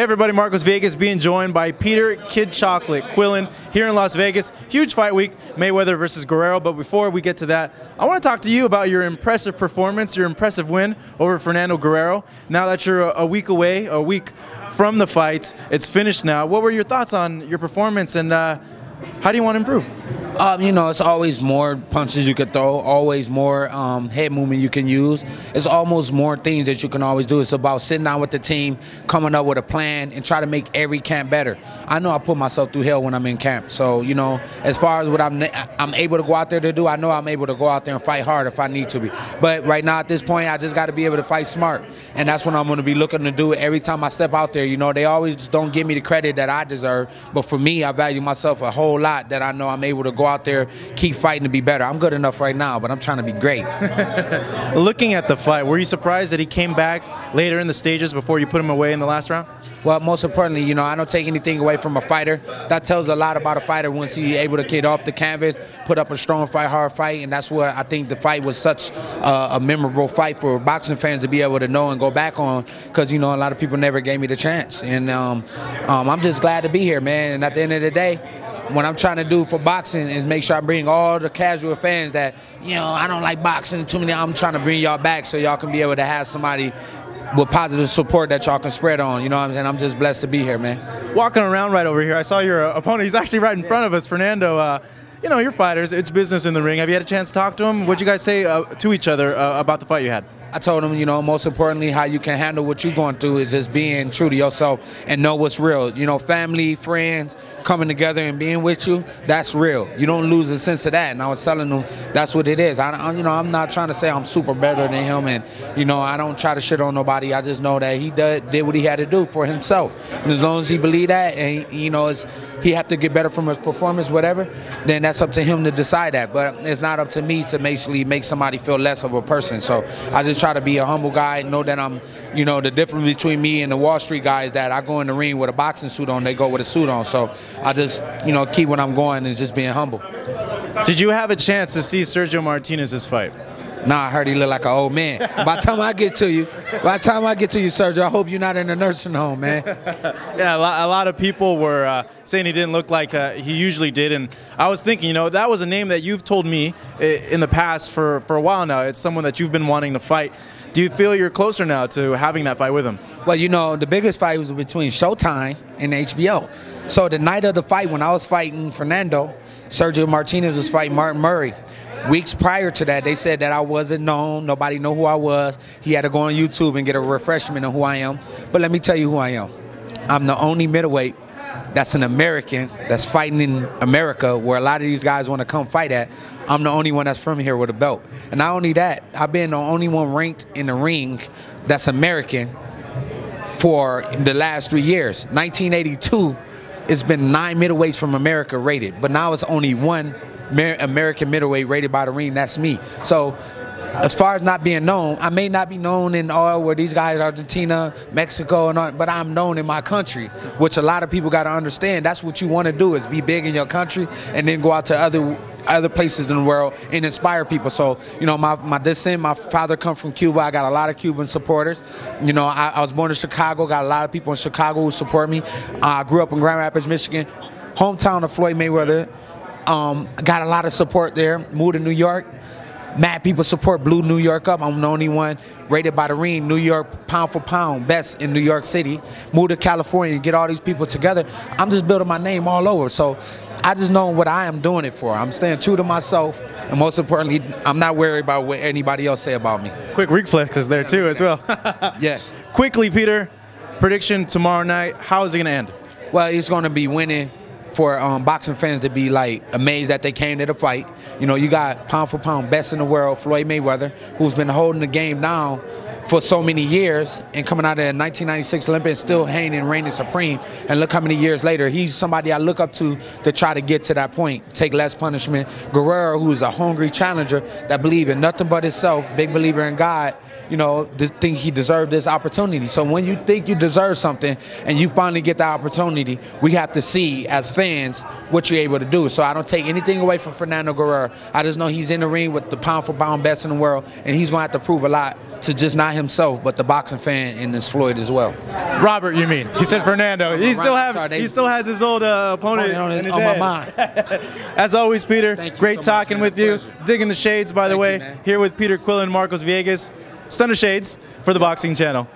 everybody, Marcos Vegas being joined by Peter Kid Chocolate Quillin here in Las Vegas. Huge fight week, Mayweather versus Guerrero. But before we get to that, I want to talk to you about your impressive performance, your impressive win over Fernando Guerrero. Now that you're a week away, a week from the fight, it's finished now. What were your thoughts on your performance, and how do you want to improve? You know, it's always more punches you could throw, always more head movement you can use. It's almost more things that you can always do. It's about sitting down with the team, coming up with a plan, and try to make every camp better. I know I put myself through hell when I'm in camp. So, you know, as far as what I'm able to go out there to do, I know I'm able to go out there and fight hard if I need to be. But right now at this point, I just got to be able to fight smart. And that's what I'm going to be looking to do every time I step out there. You know, they always just don't give me the credit that I deserve. But for me, I value myself a whole lot that I know I'm able to go out there, keep fighting to be better. I'm good enough right now, but I'm trying to be great. Looking at the fight, were you surprised that he came back later in the stages before you put him away in the last round? Well, most importantly, you know, I don't take anything away from a fighter. That tells a lot about a fighter once he's able to get off the canvas, put up a strong fight, hard fight, and that's what I think the fight was such a memorable fight for boxing fans to be able to know and go back on, because, you know, a lot of people never gave me the chance. And I'm just glad to be here, man. And at the end of the day, what I'm trying to do for boxing is make sure I bring all the casual fans that, you know, I don't like boxing too many. I'm trying to bring y'all back so y'all can be able to have somebody with positive support that y'all can spread on. You know what I'm saying? I'm just blessed to be here, man. Walking around right over here, I saw your opponent. He's actually right in front of us, Fernando. You know, you're fighters. It's business in the ring. Have you had a chance to talk to him? What'd you guys say to each other about the fight you had? I told him, you know, most importantly, how you can handle what you're going through is just being true to yourself and know what's real. You know, family, friends coming together and being with you, that's real. You don't lose a sense of that. And I was telling him that's what it is. You know, I'm not trying to say I'm super better than him, and, you know, I don't try to shit on nobody. I just know that he did what he had to do for himself. And as long as he believed that, and, you know, he have to get better from his performance, whatever, then that's up to him to decide that. But it's not up to me to basically make somebody feel less of a person. So I just try to be a humble guy, know that I'm, you know, the difference between me and the Wall Street guys that I go in the ring with a boxing suit on, they go with a suit on. So I just, you know, keep what I'm going is just being humble. Did you have a chance to see Sergio Martinez's fight? Nah, I heard he looked like an old man. By the time I get to you, Sergio, I hope you're not in a nursing home, man. Yeah, a lot of people were saying he didn't look like he usually did, and I was thinking, you know, that was a name that you've told me in the past for a while now. It's someone that you've been wanting to fight. Do you feel you're closer now to having that fight with him? Well, you know, the biggest fight was between Showtime and HBO. So the night of the fight, when I was fighting Fernando, Sergio Martinez was fighting Martin Murray. Weeks prior to that, they said that I wasn't known. Nobody knew who I was. He had to go on YouTube and get a refreshment on who I am. But let me tell you who I am. I'm the only middleweight that's an American that's fighting in America, where a lot of these guys want to come fight at. I'm the only one that's from here with a belt. And not only that, I've been the only one ranked in the ring that's American for the last 3 years. 1982, it's been 9 middleweights from America rated, but now it's only one American middleweight rated by the ring. That's me. So as far as not being known, I may not be known in all where these guys, Argentina, Mexico, and all, but I'm known in my country, which a lot of people got to understand. That's what you want to do, is be big in your country and then go out to other places in the world and inspire people. So, you know, my descent, my father come from Cuba. I got a lot of Cuban supporters. You know, I was born in Chicago, got a lot of people in Chicago who support me. I grew up in Grand Rapids, Michigan, hometown of Floyd Mayweather. Got a lot of support there. Moved to New York. Mad people support, blew New York up. I'm the only one rated by the ring, New York pound for pound, best in New York City. Moved to California and get all these people together. I'm just building my name all over. So I just know what I am doing it for. I'm staying true to myself, and most importantly, I'm not worried about what anybody else say about me. Quick reflex is there too as well. Yeah. Quickly, Peter, prediction tomorrow night, how is it going to end? Well, it's going to be winning for boxing fans to be like amazed that they came to the fight. You know, you got pound for pound best in the world, Floyd Mayweather, who's been holding the game down for so many years and coming out of the 1996 Olympics, still hanging and reigning supreme. And look how many years later, he's somebody I look up to try to get to that point, take less punishment. Guerrero, who's a hungry challenger that believes in nothing but himself, big believer in God, think he deserved this opportunity. So when you think you deserve something and you finally get the opportunity, we have to see as fans what you're able to do. So I don't take anything away from Fernando Guerrero. I just know he's in the ring with the pound-for-pound best in the world, and he's going to have to prove a lot to just not himself, but the boxing fan in this Floyd as well. Robert, you mean? He said Fernando. He still has his old opponent in his head. My mind. As always, Peter, great so talking with you. Digging the shades, by the way. Here with Peter Quillin, Marcos Viegas. Stunner Shades for the Boxing Channel.